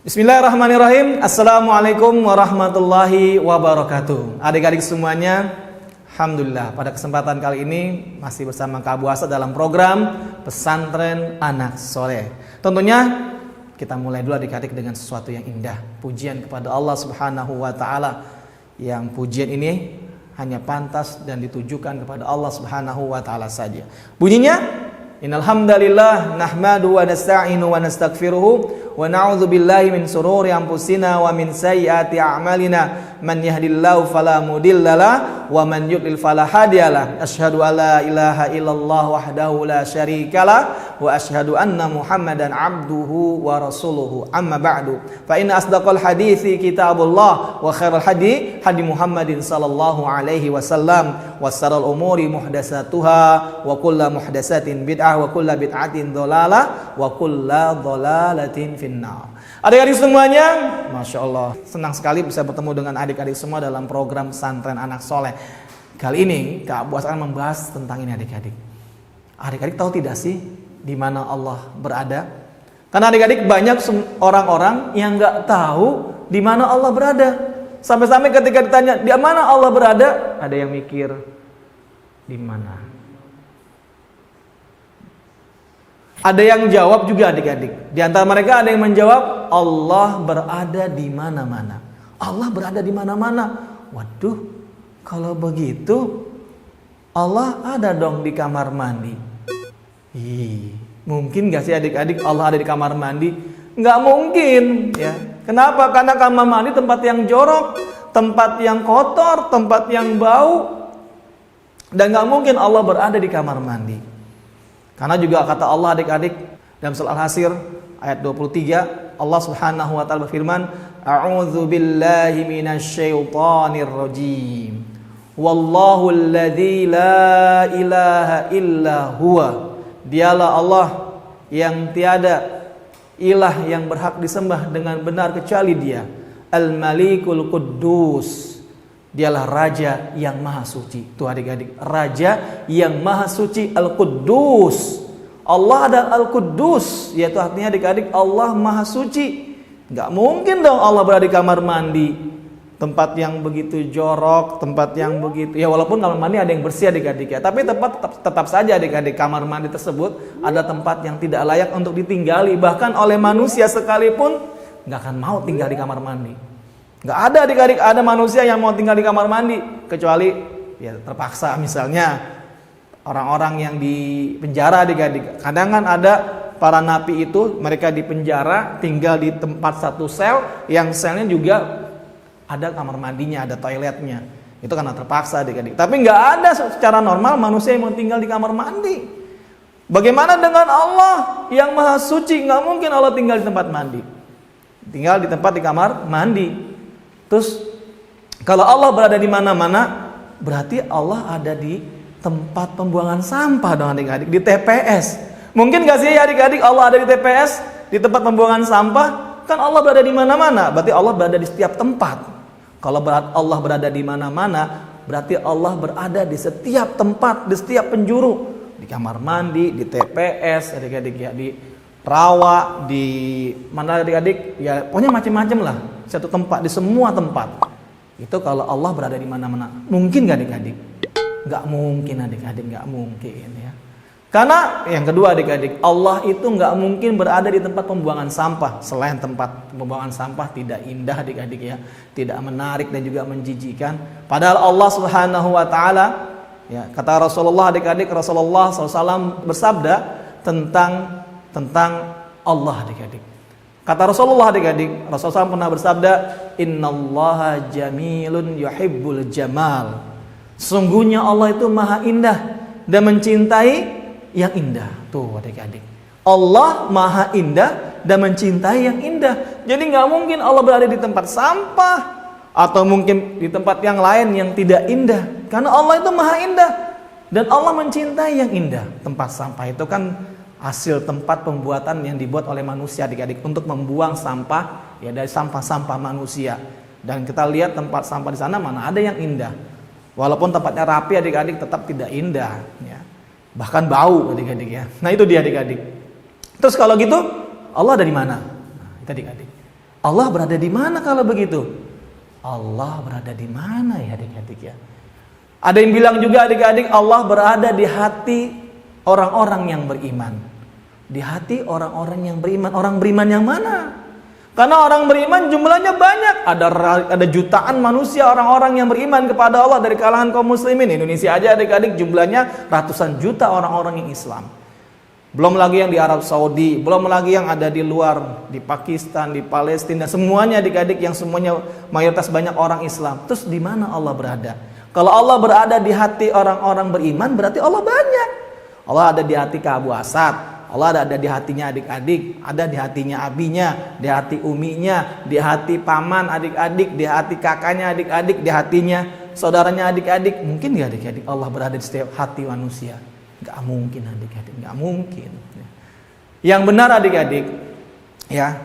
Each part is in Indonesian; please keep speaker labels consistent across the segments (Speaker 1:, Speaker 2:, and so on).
Speaker 1: Bismillahirrahmanirrahim. Assalamualaikum warahmatullahi wabarakatuh. Adik-adik semuanya, alhamdulillah pada kesempatan kali ini masih bersama Kak Abu Asad dalam program Pesantren Anak Soleh. Tentunya kita mulai dulu adik-adik dengan sesuatu yang indah, pujian kepada Allah Subhanahu wa taala. Yang pujian ini hanya pantas dan ditujukan kepada Allah Subhanahu wa taala saja. Bunyinya, innal hamdalillah nahmadu wa nasta'inu wa nastaghfiruhu wa na'udzu billahi min sururi anfusina wa min sayyiati a'malina man yahdihillahu fala mudhillalah wa man yudlil fala hadiyalah. Asyhadu an la ilaha illallah wahdahu la syarikalah wa asyhadu anna Muhammadan abduhu wa rasuluhu. Amma ba'du. Fa inna asdaqal hadithi kitabullah wa khairal hadi Muhammadin sallallahu alaihi wasallam wa sharral umuri muhdatsatuha wa kullu muhdatsatin bid'ah wa kullu bid'atin dhalalah wa kullu dhalalatin finnar. Adik-adik semuanya, Masya Allah, senang sekali bisa bertemu dengan adik-adik semua dalam program Pesantren Anak Soleh. Kali ini Kak Abu Asad akan membahas tentang ini adik-adik. Adik-adik tahu tidak sih di mana Allah berada? Karena adik-adik banyak orang-orang yang nggak tahu di mana Allah berada. Sampai-sampai ketika ditanya di mana Allah berada, ada yang mikir di mana. Ada yang jawab juga adik-adik. Di antara mereka ada yang menjawab Allah berada di mana-mana. Allah berada di mana-mana. Waduh, kalau begitu Allah ada dong di kamar mandi. Mungkin gak sih adik-adik Allah ada di kamar mandi? Nggak mungkin ya. Kenapa? Karena kamar mandi tempat yang jorok, tempat yang kotor, tempat yang bau. Dan nggak mungkin Allah berada di kamar mandi. Karena juga kata Allah adik-adik dalam surah Al-Hasyr ayat 23, Allah Subhanahu wa taala berfirman, A'udzu billahi minasyaitonir rajim. Wallahu alladzi la ilaha illa huwa. Dialah Allah yang tiada ilah yang berhak disembah dengan benar kecuali Dia. Al-Malikul Quddus. Dialah Raja yang Maha Suci. Tuh adik-adik, Raja yang Maha Suci, Al-Quddus. Allah adalah Al-Quddus, yaitu artinya adik-adik Allah Maha Suci. Gak mungkin dong Allah berada di kamar mandi, tempat yang begitu jorok, tempat yang begitu, ya walaupun kamar mandi ada yang bersih adik-adik ya, tapi tetap saja adik-adik kamar mandi tersebut ada tempat yang tidak layak untuk ditinggali. Bahkan oleh manusia sekalipun gak akan mau tinggal di kamar mandi. Gak ada adik-adik, ada manusia yang mau tinggal di kamar mandi kecuali ya terpaksa, misalnya orang-orang yang di penjara adik-adik. Kadang kan ada para napi itu mereka di penjara tinggal di tempat satu sel yang selnya juga ada kamar mandinya, ada toiletnya. Itu karena terpaksa adik-adik. Tapi gak ada secara normal manusia yang mau tinggal di kamar mandi. Bagaimana dengan Allah yang Maha Suci? Gak mungkin Allah tinggal di tempat mandi. Tinggal di tempat di kamar mandi. Terus kalau Allah berada di mana-mana, berarti Allah ada di tempat pembuangan sampah dong adik-adik, di TPS. Mungkin gak sih adik-adik Allah ada di TPS, di tempat pembuangan sampah? Kan Allah berada di mana-mana, berarti Allah berada di setiap tempat. Kalau Allah berada di mana-mana, berarti Allah berada di setiap tempat, di setiap penjuru. Di kamar mandi, di TPS, adik-adik ya, di rawa, di mana adik-adik, ya pokoknya macam-macam lah. Satu tempat, di semua tempat. Itu kalau Allah berada di mana-mana. Mungkin gak adik-adik? Gak mungkin adik-adik, gak mungkin ya. Karena yang kedua adik-adik, Allah itu gak mungkin berada di tempat pembuangan sampah. Selain tempat pembuangan sampah tidak indah adik-adik ya, tidak menarik dan juga menjijikan. Padahal Allah Subhanahu wa taala ya, kata Rasulullah adik-adik, Rasulullah SAW bersabda tentang Allah adik-adik. Kata Rasulullah adik-adik, Rasulullah SAW pernah bersabda, Innallaha jamilun yuhibbul jamal. Sungguhnya Allah itu maha indah dan mencintai yang indah. Tuh adik-adik, Allah maha indah dan mencintai yang indah. Jadi gak mungkin Allah berada di tempat sampah atau mungkin di tempat yang lain yang tidak indah. Karena Allah itu maha indah dan Allah mencintai yang indah. Tempat sampah itu kan hasil tempat pembuatan yang dibuat oleh manusia adik-adik untuk membuang sampah ya, dari sampah-sampah manusia. Dan kita lihat tempat sampah di sana mana ada yang indah. Walaupun tempatnya rapi adik-adik tetap tidak indah ya. Bahkan bau adik-adik ya. Nah itu dia adik-adik. Terus kalau gitu Allah ada di mana? Nah, itu adik-adik. Allah berada di mana kalau begitu? Allah berada di mana ya adik-adik ya? Ada yang bilang juga adik-adik, Allah berada di hati orang-orang yang beriman. Di hati orang-orang yang beriman. Orang beriman yang mana? Karena orang beriman jumlahnya banyak. Ada jutaan manusia orang-orang yang beriman kepada Allah dari kalangan kaum muslimin. Indonesia aja adik-adik jumlahnya ratusan juta orang-orang yang Islam. Belum lagi yang di Arab Saudi, belum lagi yang ada di luar, di Pakistan, di Palestina, semuanya adik-adik yang semuanya mayoritas banyak orang Islam. Terus di mana Allah berada? Kalau Allah berada di hati orang-orang beriman, berarti Allah banyak. Allah ada di hati Kak Abu Asad, Allah ada di hatinya adik-adik, ada di hatinya abinya, di hati uminya, di hati paman adik-adik, di hati kakaknya adik-adik, di hatinya saudaranya adik-adik. Mungkin nggak adik-adik Allah berada di setiap hati manusia? Nggak mungkin adik-adik, nggak mungkin. Yang benar adik-adik, ya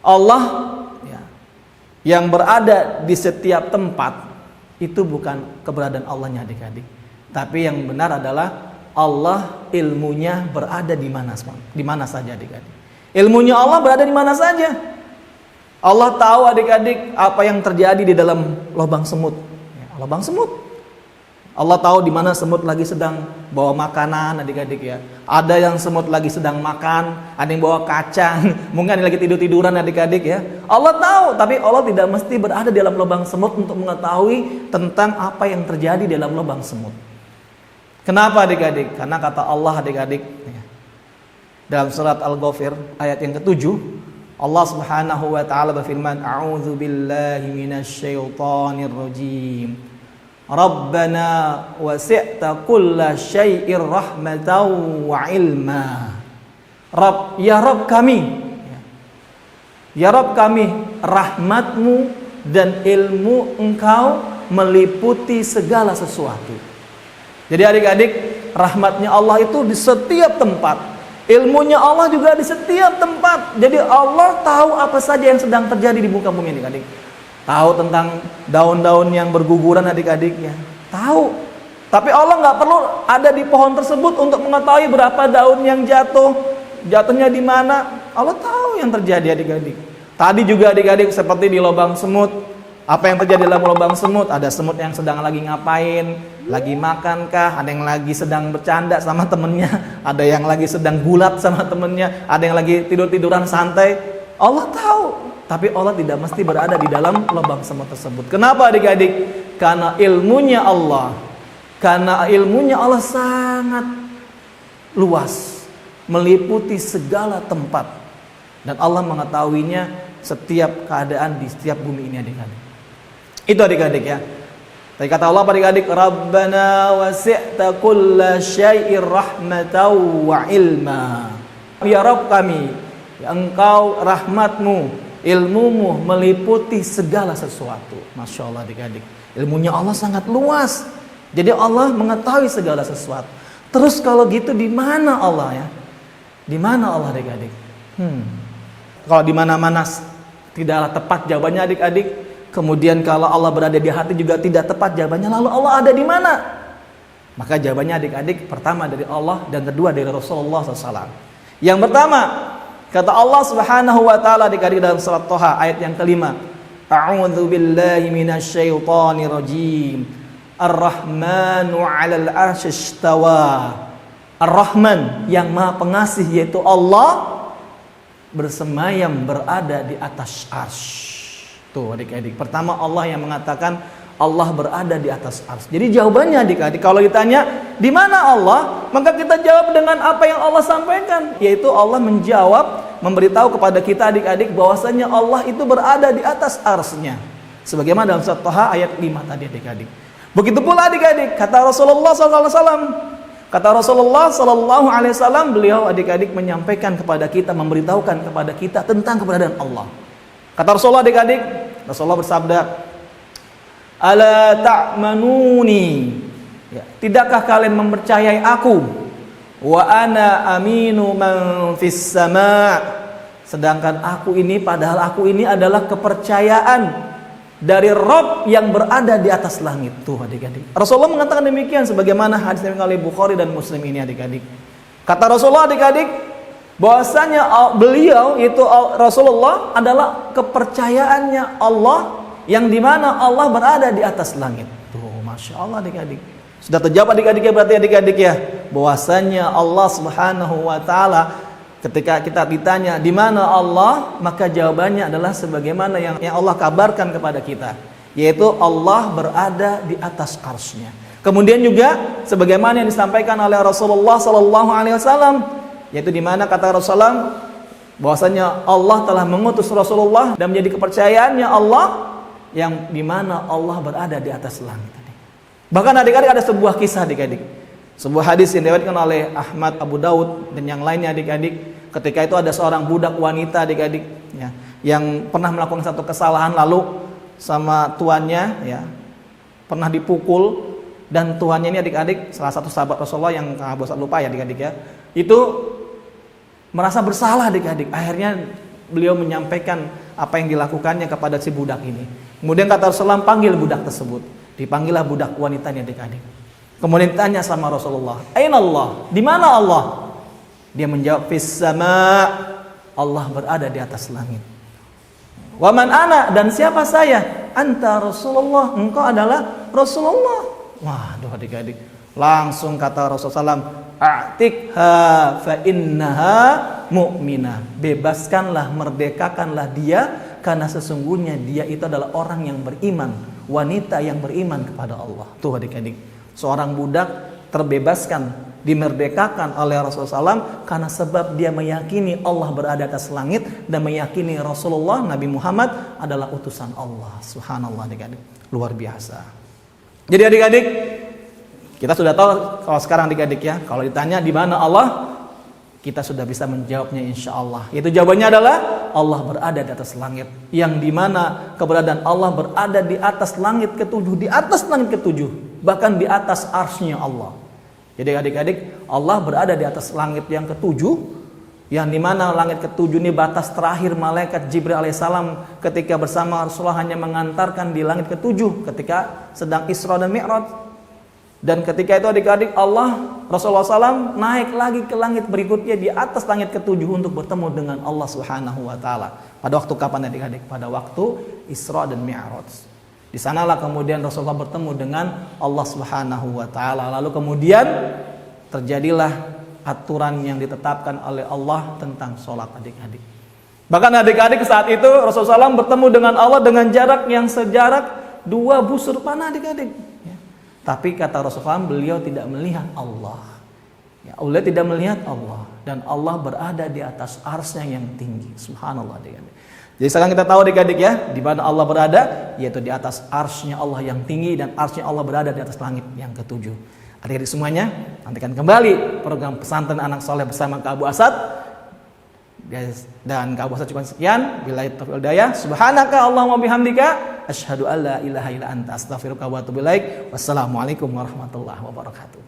Speaker 1: Allah ya, yang berada di setiap tempat itu bukan keberadaan Allahnya adik-adik, tapi yang benar adalah Allah ilmunya berada di mana saja adik-adik. Ilmunya Allah berada di mana saja. Allah tahu adik-adik apa yang terjadi di dalam lubang semut. Ya, lubang semut. Allah tahu di mana semut lagi sedang bawa makanan adik-adik ya. Ada yang semut lagi sedang makan, ada yang bawa kacang, mungkin lagi tidur-tiduran adik-adik ya. Allah tahu, tapi Allah tidak mesti berada di dalam lubang semut untuk mengetahui tentang apa yang terjadi di dalam lubang semut. Kenapa adik-adik? Karena kata Allah adik-adik ya, dalam surat Al-Ghafir ayat yang ke-7, Allah Subhanahu wa taala berfirman, "A'udzu billahi minasyaitonir rajim. Rabbana wasi'ta kulla syai'ir rahmatan wa ilma." Ya Rabb kami, ya Rabb kami, rahmatmu dan ilmu Engkau meliputi segala sesuatu. Jadi adik-adik, rahmatnya Allah itu di setiap tempat, ilmunya Allah juga di setiap tempat. Jadi Allah tahu apa saja yang sedang terjadi di muka bumi adik-adik. Tahu tentang daun-daun yang berguguran adik-adiknya, tahu. Tapi Allah nggak perlu ada di pohon tersebut untuk mengetahui berapa daun yang jatuhnya di mana. Allah tahu yang terjadi adik-adik. Tadi juga adik-adik seperti di lubang semut. Apa yang terjadi dalam lubang semut? Ada semut yang sedang lagi ngapain? Lagi makankah? Ada yang lagi sedang bercanda sama temennya? Ada yang lagi sedang gulat sama temennya? Ada yang lagi tidur-tiduran santai? Allah tahu. Tapi Allah tidak mesti berada di dalam lubang semut tersebut. Kenapa adik-adik? Karena ilmunya Allah. Karena ilmunya Allah sangat luas, meliputi segala tempat. Dan Allah mengetahuinya setiap keadaan di setiap bumi ini adik-adik. Itu adik-adik ya. Tadi kata Allah adik-adik, Rabbana wasi'ta kulla syai'ir rahmatan wa ilma. Ya Rabb kami, ya Engkau rahmatmu, ilmumu meliputi segala sesuatu. Masya Allah adik-adik, ilmunya Allah sangat luas. Jadi Allah mengetahui segala sesuatu. Terus kalau gitu di mana Allah ya? Di mana Allah adik-adik? Kalau di mana-mana tidaklah tepat jawabannya adik-adik. Kemudian kalau Allah berada di hati juga tidak tepat jawabannya. Lalu Allah ada di mana? Maka jawabannya adik-adik, pertama dari Allah dan kedua dari Rasulullah SAW. Yang pertama, kata Allah Subhanahu wa taala adik-adik dalam surat Thaha ayat yang kelima, A'udzu billahi minasyaitonir rajim. Ar-Rahmanu 'alal 'arsy istawa. Ar-Rahman yang Maha Pengasih yaitu Allah bersemayam berada di atas arsy. Tuh adik-adik, pertama Allah yang mengatakan Allah berada di atas arsy. Jadi jawabannya adik-adik, kalau ditanya di mana Allah, maka kita jawab dengan apa yang Allah sampaikan, yaitu Allah menjawab, memberitahu kepada kita adik-adik bahwasanya Allah itu berada di atas arsy-Nya. Sebagaimana dalam surat Thaha ayat 5 tadi adik-adik. Begitu pula adik-adik, kata Rasulullah SAW. Kata Rasulullah SAW, beliau adik-adik menyampaikan kepada kita, memberitahukan kepada kita tentang keberadaan Allah. Kata Rasulullah adik-adik, Rasulullah bersabda, Ala ta'manuni, ya, tidakkah kalian mempercayai aku? Wa ana aminu man fis sama', sedangkan aku ini, padahal aku ini adalah kepercayaan dari Rabb yang berada di atas langit. Tuh adik-adik, Rasulullah mengatakan demikian sebagaimana hadis oleh Bukhari dan Muslim ini adik-adik. Kata Rasulullah adik-adik, Bahwasanya beliau itu Rasulullah adalah kepercayaannya Allah, yang dimana Allah berada di atas langit. Tuh, Masya Allah adik-adik. Sudah terjawab adik-adik ya, berarti adik-adik ya, bahwasanya Allah Subhanahu wa taala, ketika kita ditanya di mana Allah, maka jawabannya adalah sebagaimana yang Allah kabarkan kepada kita, yaitu Allah berada di atas arsy-Nya. Kemudian juga sebagaimana yang disampaikan oleh Rasulullah sallallahu alaihi wasallam, yaitu di mana kata Rasulullah bahwasanya Allah telah mengutus Rasulullah dan menjadi kepercayaannya Allah, yang di mana Allah berada di atas langit. Bahkan adik-adik ada sebuah kisah adik-adik, sebuah hadis yang diriwayatkan oleh Ahmad, Abu Daud dan yang lainnya adik-adik. Ketika itu ada seorang budak wanita adik-adik ya, yang pernah melakukan satu kesalahan, lalu sama tuannya ya pernah dipukul, dan tuannya ini adik-adik salah satu sahabat Rasulullah yang bosan lupa ya adik-adik ya, itu merasa bersalah adik-adik. Akhirnya beliau menyampaikan apa yang dilakukannya kepada si budak ini. Kemudian kata Rasulullah, panggil budak tersebut. Dipanggillah budak wanita ini adik-adik. Kemudian tanya sama Rasulullah, "Aina Allah?" Di mana Allah? Dia menjawab, "Fis sama." Allah berada di atas langit. "Wa man ana?" Dan siapa saya? "Anta Rasulullah." Engkau adalah Rasulullah. Waduh adik-adik. Langsung kata Rasulullah SAW, "A'tikha fa innaha mu'minah." Bebaskanlah, merdekakanlah dia, karena sesungguhnya dia itu adalah orang yang beriman, wanita yang beriman kepada Allah. Tuh adik-adik, seorang budak terbebaskan, dimerdekakan oleh Rasulullah SAW karena sebab dia meyakini Allah berada di atas langit dan meyakini Rasulullah Nabi Muhammad adalah utusan Allah. Subhanallah adik-adik, luar biasa. Jadi adik-adik, kita sudah tahu kalau sekarang adik-adik ya, kalau ditanya di mana Allah, kita sudah bisa menjawabnya insya Allah. Itu jawabannya adalah Allah berada di atas langit, yang dimana keberadaan Allah berada di atas langit ketujuh, di atas langit ketujuh, bahkan di atas arsy-Nya Allah. Jadi adik-adik, Allah berada di atas langit yang ketujuh, yang dimana langit ketujuh ini batas terakhir malaikat Jibril alaihissalam ketika bersama Rasulullah hanya mengantarkan di langit ketujuh ketika sedang Isra dan Mi'raj. Dan ketika itu adik-adik, Allah Rasulullah SAW naik lagi ke langit berikutnya di atas langit ketujuh untuk bertemu dengan Allah Subhanahu wa taala. Pada waktu kapan adik-adik? Pada waktu Isra dan Mi'raj. Di sanalah kemudian Rasulullah bertemu dengan Allah Subhanahu wa taala. Lalu kemudian terjadilah aturan yang ditetapkan oleh Allah tentang sholat adik-adik. Bahkan adik-adik saat itu Rasulullah SAW bertemu dengan Allah dengan jarak yang sejarak 2 busur panah adik-adik. Tapi kata Rasulullah, beliau tidak melihat Allah. Ya, Allah tidak melihat Allah, dan Allah berada di atas arsy-Nya yang tinggi. Subhanallah adik-adik. Jadi sekarang kita tahu adik-adik ya, di mana Allah berada, yaitu di atas arsy-Nya Allah yang tinggi, dan arsy-Nya Allah berada di atas langit yang ketujuh. Adik-adik semuanya, nantikan kembali program Pesantren Anak Soleh bersama Kak Abu Asad. Dan Kak Abu Asad cukup sekian. Billahi taufiq wal hidayah. Subhanaka Allahumma bihamdika, asyhadu an la ilaha illa anta, astaghfiruka wa atubu ilaik. Wassalamualaikum warahmatullahi wabarakatuh.